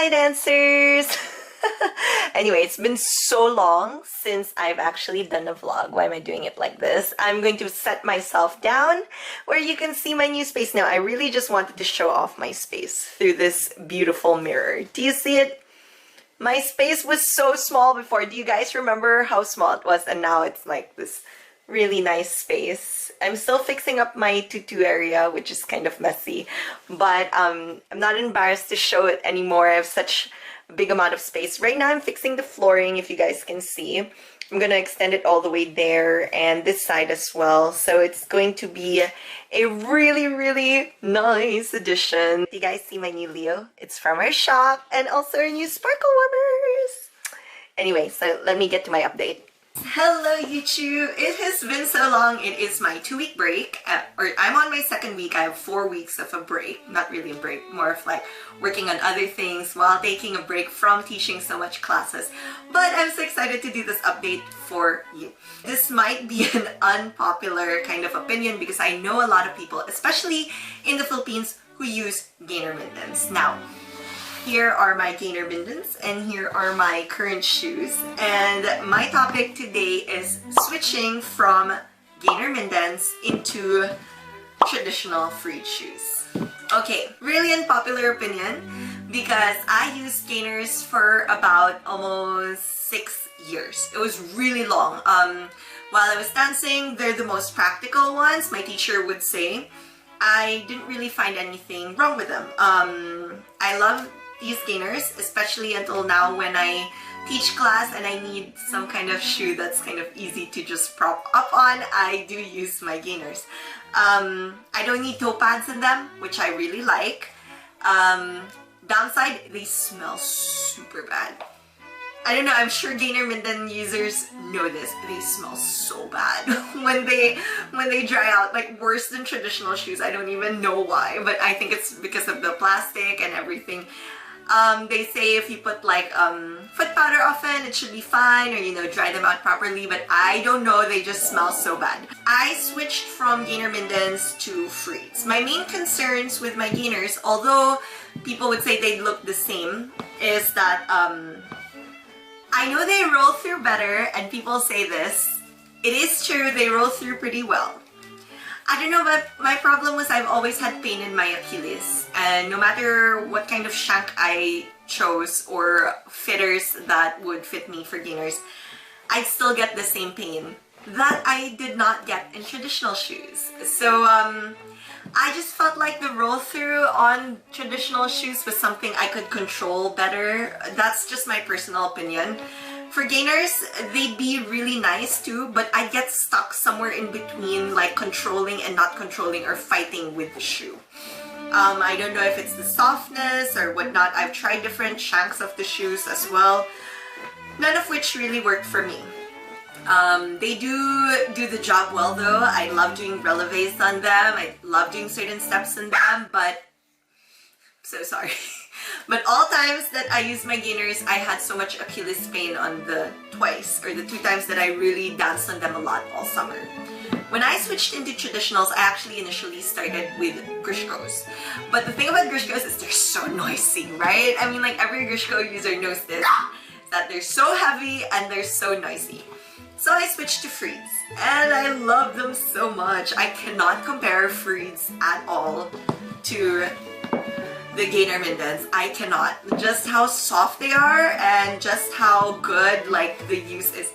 Hi dancers! Anyway, it's been so long since I've actually done a vlog. Why am I doing it like this? I'm going to set myself down where you can see my new space now. I really just wanted to show off my space through this beautiful mirror. Do you see it? My space was so small before. Do you guys remember how small it was? And now it's like this really nice space. I'm still fixing up my tutu area, which is kind of messy, but I'm not embarrassed to show it anymore. I have such a big amount of space. Right now I'm fixing the flooring, if you guys can see. I'm gonna extend it all the way there and this side as well. So it's going to be a really nice addition. You guys see my new Leo? It's from our shop, and also our new sparkle warmers. Anyway, so let me get to my update. Hello YouTube! It has been so long. It is my 2-week break, or I'm on my 2nd week. I have 4 weeks of a break. Not really a break, more of like working on other things while taking a break from teaching so much classes. But I'm so excited to do this update for you. This might be an unpopular kind of opinion because I know a lot of people, especially in the Philippines, who use Gaynor Mindens. Now, here are my Gaynor Mindens and here are my current shoes, and my topic today is switching from Gaynor Mindens into traditional freed shoes. Okay, really unpopular opinion because I used Gaynors for about almost 6 years. It was really long. While I was dancing, they're the most practical ones, my teacher would say. I didn't really find anything wrong with them. I love these Gaynors, especially until now when I teach class and I need some kind of shoe that's kind of easy to just prop up on. I do use my Gaynors. I don't need toe pads in them, which I really like. Downside, they smell super bad. I don't know, I'm sure Gaynor Minden users know this. They smell so bad when they dry out, like worse than traditional shoes. I don't even know why, but I think it's because of the plastic and everything. They say if you put like foot powder often, it should be fine, or you know, dry them out properly, but I don't know, they just smell so bad. I switched from Gaynor Mindens to Freeds. My main concerns with my Gaynors, although people would say they look the same, is that I know they roll through better, and people say this. It is true, they roll through pretty well. I don't know, but my problem was I've always had pain in my Achilles, and no matter what kind of shank I chose or fitters that would fit me for Gaynors, I'd still get the same pain that I did not get in traditional shoes. So I just felt like the roll through on traditional shoes was something I could control better. That's just my personal opinion. For Gaynors, they'd be really nice too, but I get stuck somewhere in between, like controlling and not controlling, or fighting with the shoe. I don't know if it's the softness or whatnot. I've tried different shanks of the shoes as well, none of which really worked for me. They do the job well though. I love doing releves on them. I love doing certain steps in them, but so sorry. But all times that I used my Gaynors, I had so much Achilles pain on the twice, or the 2 times that I really danced on them a lot all summer. When I switched into traditionals, I actually initially started with Grishkos. But the thing about Grishkos is they're so noisy, right? I mean, like every Grishko user knows this, that they're so heavy and they're so noisy. So I switched to Freeds, and I love them so much. I cannot compare Freeds at all to the Gaynor Mindens. I cannot. Just how soft they are and just how good like the use is.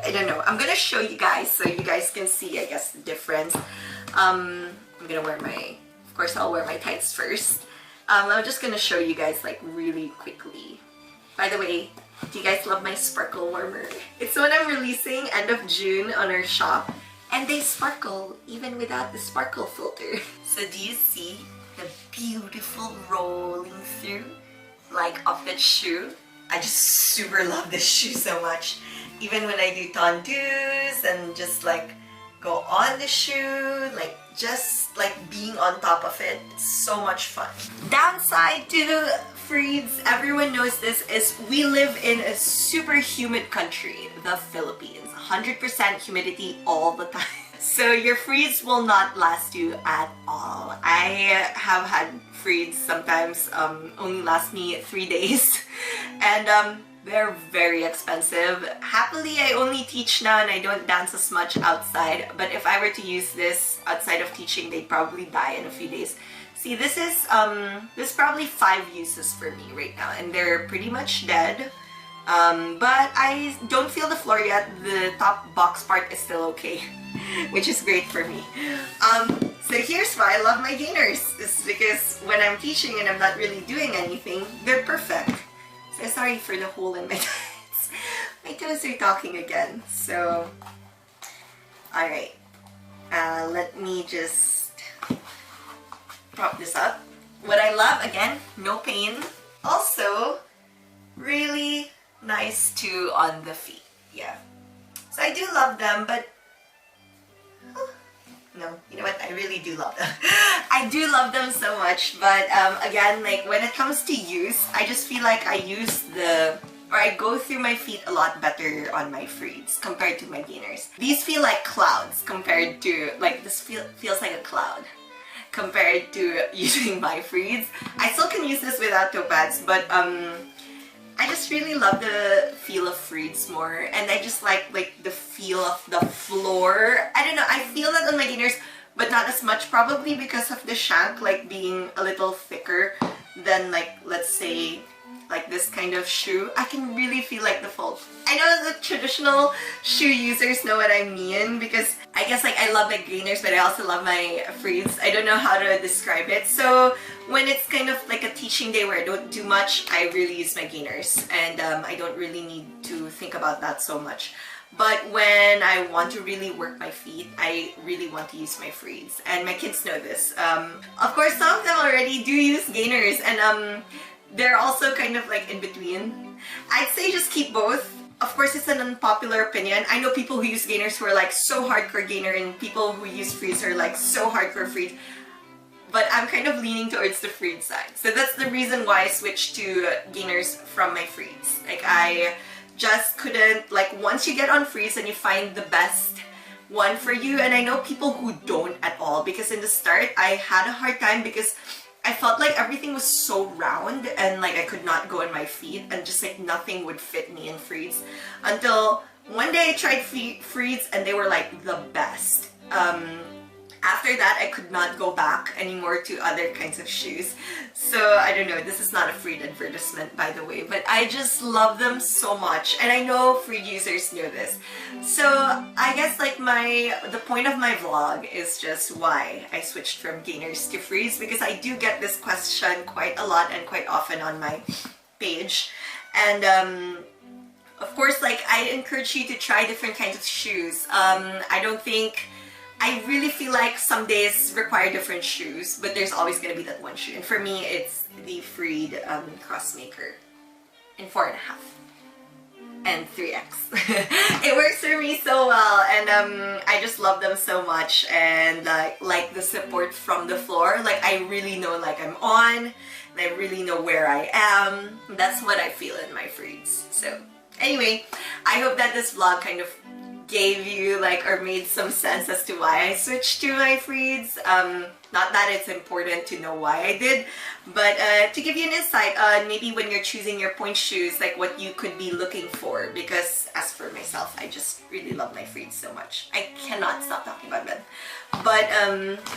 I don't know. I'm gonna show you guys so you guys can see, I guess, the difference. I'm gonna wear my, of course I'll wear my tights first. I'm just gonna show you guys like really quickly. By the way, do you guys love my sparkle warmer? It's one I'm releasing end of June on our shop, and they sparkle even without the sparkle filter. So do you see the beautiful rolling through like of that shoe? I just super love this shoe so much. Even when I do tondus and just like go on the shoe, like just like being on top of it, it's so much fun. Downside to Freeds, everyone knows this, is we live in a super humid country, the Philippines. 100% humidity all the time. So your freeze will not last you at all. I have had freeze sometimes only last me 3 days, and they're very expensive. Happily, I only teach now and I don't dance as much outside, but if I were to use this outside of teaching, they'd probably die in a few days. See, this is probably 5 uses for me right now, and they're pretty much dead. But I don't feel the floor yet. The top box part is still okay, which is great for me. So here's why I love my gainers. It's because when I'm teaching and I'm not really doing anything, they're perfect. So sorry for the hole in my toes. My toes are talking again. So, alright. Let me just prop this up. What I love, again, no pain. Also, really nice too on the feet. Yeah. So I do love them, but no, you know what? I really do love them. I do love them so much, but again, like when it comes to use, I just feel like I go through my feet a lot better on my freeds compared to my gainers. These feel like clouds compared to, like this feels like a cloud compared to using my freeds. I still can use this without toe pads, but I just really love the feel of freeds more, and I just like the feel of the floor. I don't know, I feel that on my gainers, but not as much, probably because of the shank like being a little thicker than like, let's say, like this kind of shoe. I can really feel like the fold. I know the traditional shoe users know what I mean, because I guess like I love my gainers, but I also love my freeds. I don't know how to describe it. So when it's kind of like a teaching day where I don't do much, I really use my gainers, and I don't really need to think about that so much. But when I want to really work my feet, I really want to use my freeds, and my kids know this. Of course, some of them already do use gainers, and they're also kind of like in between. I'd say just keep both. Of course, it's an unpopular opinion. I know people who use gainers who are like so hardcore gainer, and people who use freeds are like so hardcore freed. But I'm kind of leaning towards the freed side. So that's the reason why I switched to gainers from my freeds. Like I just couldn't, like once you get on freeds and you find the best one for you, and I know people who don't at all, because in the start I had a hard time because I felt like everything was so round and like I could not go in my feet, and just like nothing would fit me in freeds, until one day I tried freeds and they were like the best. After that, I could not go back anymore to other kinds of shoes. So I don't know, this is not a freed advertisement by the way, but I just love them so much, and I know freed users know this. So I guess like the point of my vlog is just why I switched from gainers to freeds, because I do get this question quite a lot and quite often on my page. And of course, like I encourage you to try different kinds of shoes. I really feel like some days require different shoes, but there's always going to be that one shoe. And for me, it's the freed Crossmaker in 4.5 and 3X. It works for me so well, and I just love them so much, and like the support from the floor. Like I really know like I'm on, and I really know where I am. That's what I feel in my freeds. So anyway, I hope that this vlog kind of gave you like, or made some sense as to why I switched to my freeds. Not that it's important to know why I did, but to give you an insight on maybe when you're choosing your Pointe shoes, like what you could be looking for, because as for myself, I just really love my freeds so much. I cannot stop talking about them. But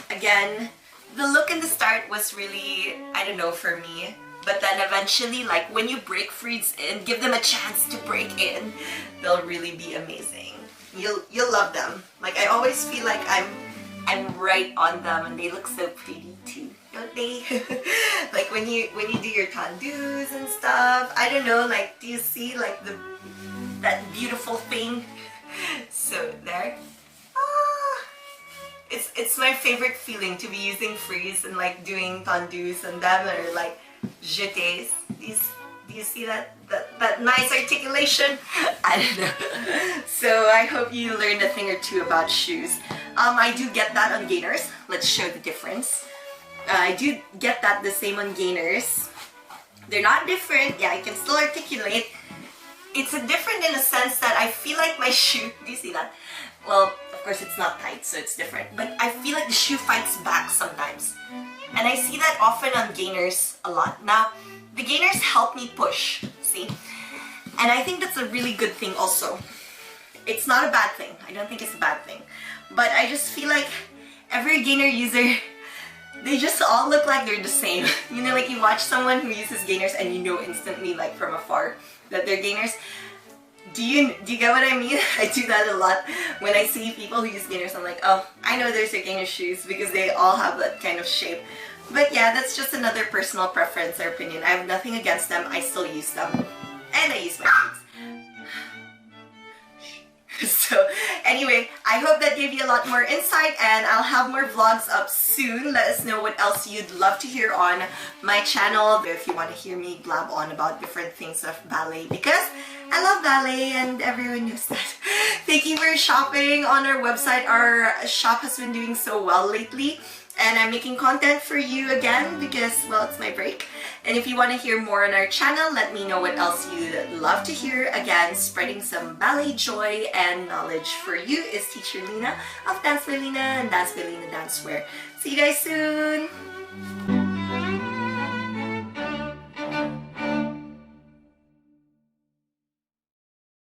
again, the look in the start was really, I don't know, for me. But then eventually, like when you break freeds in, give them a chance to break in, they'll really be amazing. You'll love them. Like I always feel like I'm right on them, and they look so pretty too, don't they? Like when you do your tendus and stuff. I don't know, like do you see like that beautiful thing? So there. It's my favorite feeling to be using freeze and like doing tendus and them, or like jetés. Do you see that nice articulation? I don't know. So I hope you learned a thing or two about shoes. I do get that on gainers. Let's show the difference. I do get that the same on gainers. They're not different. Yeah, I can still articulate. it's a different in a sense that I feel like my shoe, do you see that? Well, of course it's not tight, so it's different. But I feel like the shoe fights back sometimes. And I see that often on Gaynors a lot. Now, the Gaynors help me push, see? And I think that's a really good thing also. It's not a bad thing. I don't think it's a bad thing. But I just feel like every Gaynor user, they just all look like they're the same. You know, like you watch someone who uses Gaynors and you know instantly, like from afar, that they're Gaynors. Do you get what I mean? I do that a lot when I see people who use Gaynors. I'm like, oh, I know there's your Gaynor shoes because they all have that kind of shape. But yeah, that's just another personal preference or opinion. I have nothing against them. I still use them. And I use my shoes. So anyway, I hope that gave you a lot more insight, and I'll have more vlogs up soon. Let us know what else you'd love to hear on my channel if you want to hear me blab on about different things of ballet, because I love ballet and everyone knows that. Thank you for shopping on our website. Our shop has been doing so well lately, and I'm making content for you again because, well, it's my break. And if you want to hear more on our channel, let me know what else you'd love to hear. Again, spreading some ballet joy and knowledge for you is Teacher Lena of Dance by Lena and Dance by Lena Dancewear. See you guys soon!